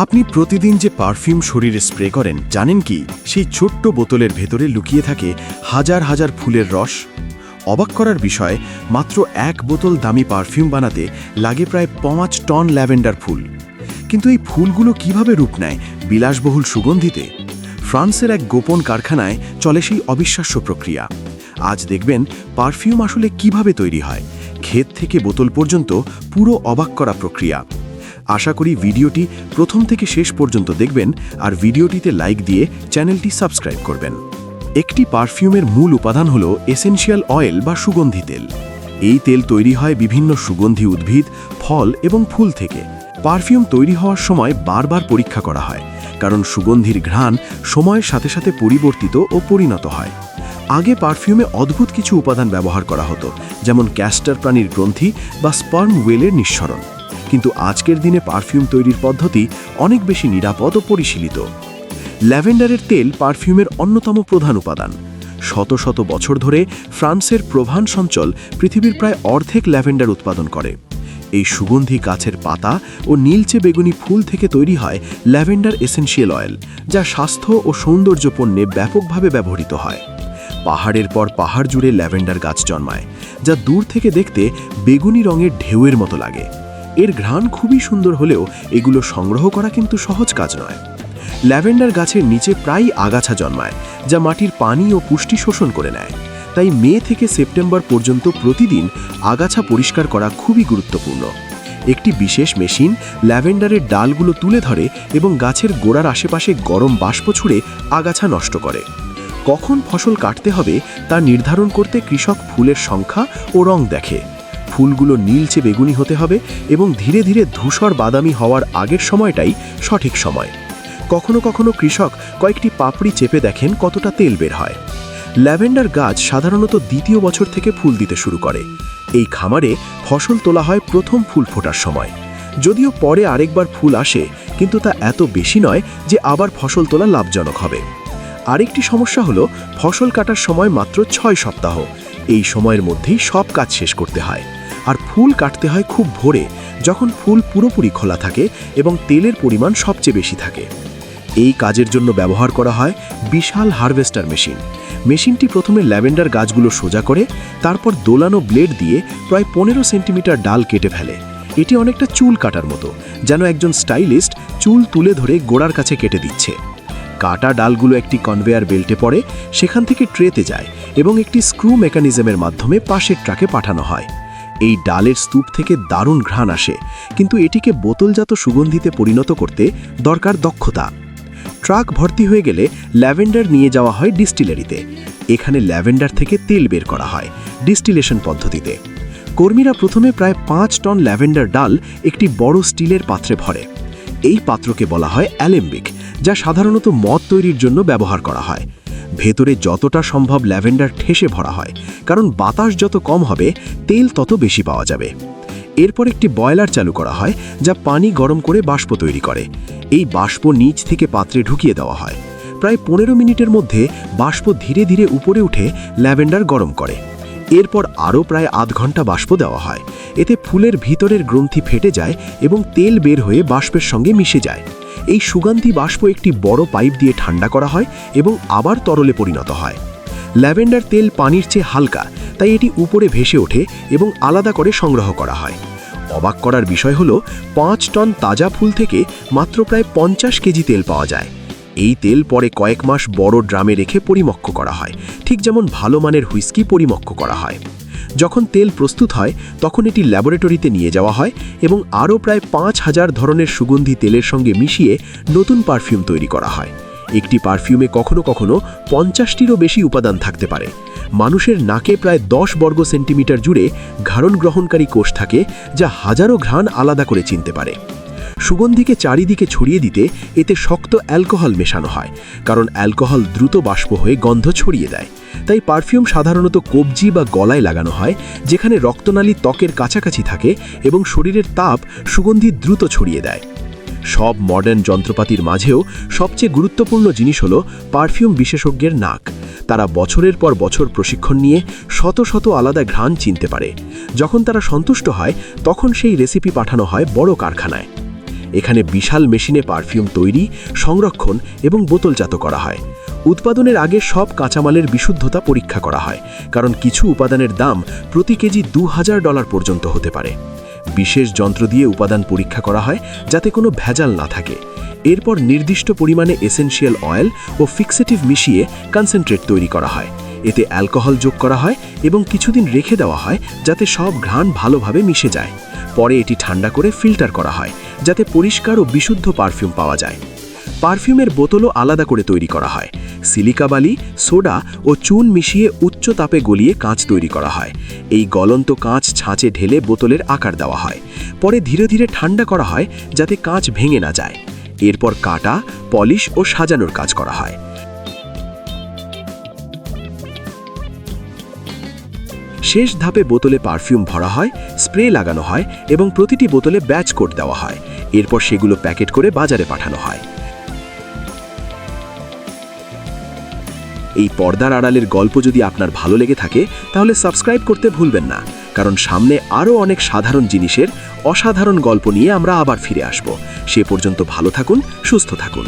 আপনি প্রতিদিন যে পারফিউম শরীরে স্প্রে করেন জানেন কি সেই ছোট্ট বোতলের ভেতরে লুকিয়ে থাকে হাজার হাজার ফুলের রস। অবাক করার বিষয়, মাত্র এক বোতল দামি পারফিউম বানাতে লাগে প্রায় 5 টন ল্যাভেন্ডার ফুল। কিন্তু এই ফুলগুলো কিভাবে রূপ নেয় বিলাসবহুল সুগন্ধিতে? ফ্রান্সের এক গোপন কারখানায় চলে সেই অবিশ্বাস্য প্রক্রিয়া। আজ দেখবেন পারফিউম আসলে কিভাবে তৈরি হয়, ক্ষেত থেকে বোতল পর্যন্ত পুরো অবাক করা প্রক্রিয়া। আশা করি ভিডিওটি প্রথম থেকে শেষ পর্যন্ত দেখবেন আর ভিডিওটিতে লাইক দিয়ে চ্যানেলটি সাবস্ক্রাইব করবেন। একটি পারফিউমের মূল উপাদান হলো এসেনশিয়াল অয়েল বা সুগন্ধি তেল। এই তেল তৈরি হয় বিভিন্ন সুগন্ধি উদ্ভিদ, ফল এবং ফুল থেকে। পারফিউম তৈরি হওয়ার সময় বারবার পরীক্ষা করা হয়, কারণ সুগন্ধির ঘ্রাণ সময়ের সাথে সাথে পরিবর্তিত ও পরিণত হয়। আগে পারফিউমে অদ্ভুত কিছু উপাদান ব্যবহার করা হতো, যেমন ক্যাস্টর প্রাণীর গ্রন্থি বা স্পার্ম ওয়েলের নিঃসরণ। কিন্তু আজকের দিনে পারফিউম তৈরির পদ্ধতি অনেক বেশি নিরাপদ ও পরিশীলিত। ল্যাভেন্ডারের তেল পারফিউমের অন্যতম প্রধান উপাদান। শত শত বছর ধরে ফ্রান্সের প্রোভান্স অঞ্চল পৃথিবীর প্রায় অর্ধেক ল্যাভেন্ডার উৎপাদন করে। এই সুগন্ধি গাছের পাতা ও নীলচে বেগুনি ফুল থেকে তৈরি হয় ল্যাভেন্ডার এসেনশিয়াল অয়েল, যা স্বাস্থ্য ও সৌন্দর্য পণ্যে ব্যাপকভাবে ব্যবহৃত হয়। পাহাড়ের পর পাহাড় জুড়ে ল্যাভেন্ডার গাছ জন্মায়, যা দূর থেকে দেখতে বেগুনি রঙের ঢেউয়ের মতো লাগে। এর ঘ্রাণ খুবই সুন্দর হলেও এগুলো সংগ্রহ করা কিন্তু সহজ কাজ নয়। ল্যাভেন্ডার গাছের নিচে প্রায়ই আগাছা জন্মায়, যা মাটির পানি ও পুষ্টি শোষণ করে নেয়। তাই মে থেকে সেপ্টেম্বর পর্যন্ত প্রতিদিন আগাছা পরিষ্কার করা খুবই গুরুত্বপূর্ণ। একটি বিশেষ মেশিন ল্যাভেন্ডারের ডালগুলো তুলে ধরে এবং গাছের গোড়ার আশেপাশে গরম বাষ্প ছুড়ে আগাছা নষ্ট করে। কখন ফসল কাটতে হবে তা নির্ধারণ করতে কৃষক ফুলের সংখ্যা ও রং দেখে। ফুলগুলো নীলচে বেগুনি হতে হবে এবং ধীরে ধীরে ধূসর বাদামি হওয়ার আগের সময়টাই সঠিক সময়। কখনো কখনো কৃষক কয়েকটি পাপড়ি চেপে দেখেন কতটা তেল বের হয়। ল্যাভেন্ডার গাছ সাধারণত দ্বিতীয় বছর থেকে ফুল দিতে শুরু করে। এই খামারে ফসল তোলা হয় প্রথম ফুল ফোটার সময়। যদিও পরে আরেকবার ফুল আসে, কিন্তু তা এত বেশি নয় যে আবার ফসল তোলা লাভজনক হবে। আরেকটি সমস্যা হলো ফসল কাটার সময় মাত্র 6 সপ্তাহ। এই সময়ের মধ্যেই সব কাজ শেষ করতে হয়। আর ফুল কাটতে হয় খুব ভোরে, যখন ফুল পুরোপুরি খোলা থাকে এবং তেলের পরিমাণ সবচেয়ে বেশি থাকে। এই কাজের জন্য ব্যবহার করা হয় বিশাল হারভেস্টার মেশিন। মেশিনটি প্রথমে ল্যাভেন্ডার গাছগুলো সোজা করে, তারপর দোলানো ব্লেড দিয়ে প্রায় 15 সেন্টিমিটার ডাল কেটে ফেলে। এটি অনেকটা চুল কাটার মতো, যেন একজন স্টাইলিস্ট চুল তুলে ধরে গোড়ার কাছে কেটে দিচ্ছে। কাটা ডালগুলো একটি কনভেয়ার বেল্টে পড়ে, সেখান থেকে ট্রেতে যায় এবং একটি স্ক্রু মেকানিজমের মাধ্যমে পাশের ট্রাকে পাঠানো হয়। এই ডালের স্তূপ থেকে দারুণ ঘ্রাণ আসে, কিন্তু এটিকে বোতলজাত সুগন্ধিতে পরিণত করতে দরকার দক্ষতা। ট্রাক ভর্তি হয়ে গেলে ল্যাভেন্ডার নিয়ে যাওয়া হয় ডিস্টিলারিতে। এখানে ল্যাভেন্ডার থেকে তেল বের করা হয় ডিস্টিলেশন পদ্ধতিতে। কর্মীরা প্রথমে প্রায় 5 টন ল্যাভেন্ডার ডাল একটি বড় স্টিলের পাত্রে ভরে। এই পাত্রকে বলা হয় অ্যালেম্বিক, যা সাধারণত মদ তৈরির জন্য ব্যবহার করা হয়। ভেতরে যতটা সম্ভব ল্যাভেন্ডার ঠেসে ভরা হয়, কারণ বাতাস যত কম হবে তেল তত বেশি পাওয়া যাবে। এরপর একটি বয়লার চালু করা হয়, যা পানি গরম করে বাষ্প তৈরি করে। এই বাষ্প নিচ থেকে পাত্রে ঢুকিয়ে দেওয়া হয়। প্রায় 15 মিনিটের মধ্যে বাষ্প ধীরে ধীরে উপরে উঠে ল্যাভেন্ডার গরম করে। এরপর আরও প্রায় আধ ঘন্টা বাষ্প দেওয়া হয়। এতে ফুলের ভিতরের গ্রন্থি ফেটে যায় এবং তেল বের হয়ে বাষ্পের সঙ্গে মিশে যায়। এই সুগন্ধি বাষ্প একটি বড় পাইপ দিয়ে ঠান্ডা করা হয় এবং আবার তরলে পরিণত হয়। ল্যাভেন্ডার তেল পানির চেয়ে হালকা, তাই এটি উপরে ভেসে ওঠে এবং আলাদা করে সংগ্রহ করা হয়। অবাক করার বিষয় হলো 5 টন তাজা ফুল থেকে মাত্র প্রায় 50 কেজি তেল পাওয়া যায়। এই তেল পরে কয়েক মাস বড় ড্রামে রেখে পরিমক্ষ করা হয়, ঠিক যেমন ভালো মানের হুইস্কি পরিমক্ষ করা হয়। যখন তেল প্রস্তুত হয় তখন এটি ল্যাবরেটরিতে নিয়ে যাওয়া হয় এবং আরও প্রায় 5000 ধরনের সুগন্ধি তেলের সঙ্গে মিশিয়ে নতুন পারফিউম তৈরি করা হয়। একটি পারফিউমে কখনো কখনো 50টিরও বেশি উপাদান থাকতে পারে। মানুষের নাকে প্রায় 10 বর্গ সেন্টিমিটার জুড়ে ঘ্রাণ গ্রহণকারী কোষ থাকে, যা হাজারো ঘ্রাণ আলাদা করে চিনতে পারে। সুগন্ধিকে চারিদিকে ছড়িয়ে দিতে এতে শক্ত অ্যালকোহল মেশানো হয়, কারণ অ্যালকোহল দ্রুত বাষ্প হয়ে গন্ধ ছড়িয়ে দেয়। তাই পারফিউম সাধারণত কবজি বা গলায় লাগানো হয়, যেখানে রক্তনালী ত্বকের কাছাকাছি থাকে এবং শরীরের তাপ সুগন্ধি দ্রুত ছড়িয়ে দেয়। সব মডার্ন যন্ত্রপাতির মাঝেও সবচেয়ে গুরুত্বপূর্ণ জিনিস হলো পারফিউম বিশেষজ্ঞের নাক। তারা বছরের পর বছর প্রশিক্ষণ নিয়ে শত শত আলাদা ঘ্রাণ চিনতে পারে। যখন তারা সন্তুষ্ট হয় তখন সেই রেসিপি পাঠানো হয় বড় কারখানায়। এখানে বিশাল মেশিনে পারফিউম তৈরি, সংরক্ষণ এবং বোতলজাত করা হয়। উৎপাদনের আগে সব কাঁচামালের বিশুদ্ধতা পরীক্ষা করা হয়, কারণ কিছু উপাদানের দাম প্রতি কেজি $2000 পর্যন্ত হতে পারে। বিশেষ যন্ত্র দিয়ে উপাদান পরীক্ষা করা হয় যাতে কোনো ভেজাল না থাকে। এরপর নির্দিষ্ট পরিমাণে এসেনশিয়াল অয়েল ও ফিক্সেটিভ মিশিয়ে কনসেন্ট্রেট তৈরি করা হয়। এতে অ্যালকোহল যোগ করা হয় এবং কিছুদিন রেখে দেওয়া হয় যাতে সব ঘ্রাণ ভালোভাবে মিশে যায়। পরে এটি ঠান্ডা করে ফিল্টার করা হয় যাতে পরিষ্কার ও বিশুদ্ধ পারফিউম পাওয়া যায়। পারফিউমের বোতলও আলাদা করে তৈরি করা হয়। সিলিকা বালি, সোডা ও চুন মিশিয়ে উচ্চ তাপে গলিয়ে কাঁচ তৈরি করা হয়। এই গলন্ত কাঁচ ছাঁচে ঢেলে বোতলের আকার দেওয়া হয়। পরে ধীরে ধীরে ঠান্ডা করা হয় যাতে কাঁচ ভেঙে না যায়। এরপর কাটা, পলিশ ও সাজানোর কাজ করা হয়। শেষ ধাপে বোতলে পারফিউম ভরা হয়, স্প্রে লাগানো হয় এবং প্রতিটি বোতলে ব্যাচ কোড দেওয়া হয়। এরপর সেগুলো প্যাকেট করে বাজারে পাঠানো হয়। এই পর্দার আড়ালের গল্প যদি আপনার ভালো লেগে থাকে তাহলে সাবস্ক্রাইব করতে ভুলবেন না, কারণ সামনে আরও অনেক সাধারণ জিনিসের অসাধারণ গল্প নিয়ে আমরা আবার ফিরে আসব। সে পর্যন্ত ভালো থাকুন, সুস্থ থাকুন।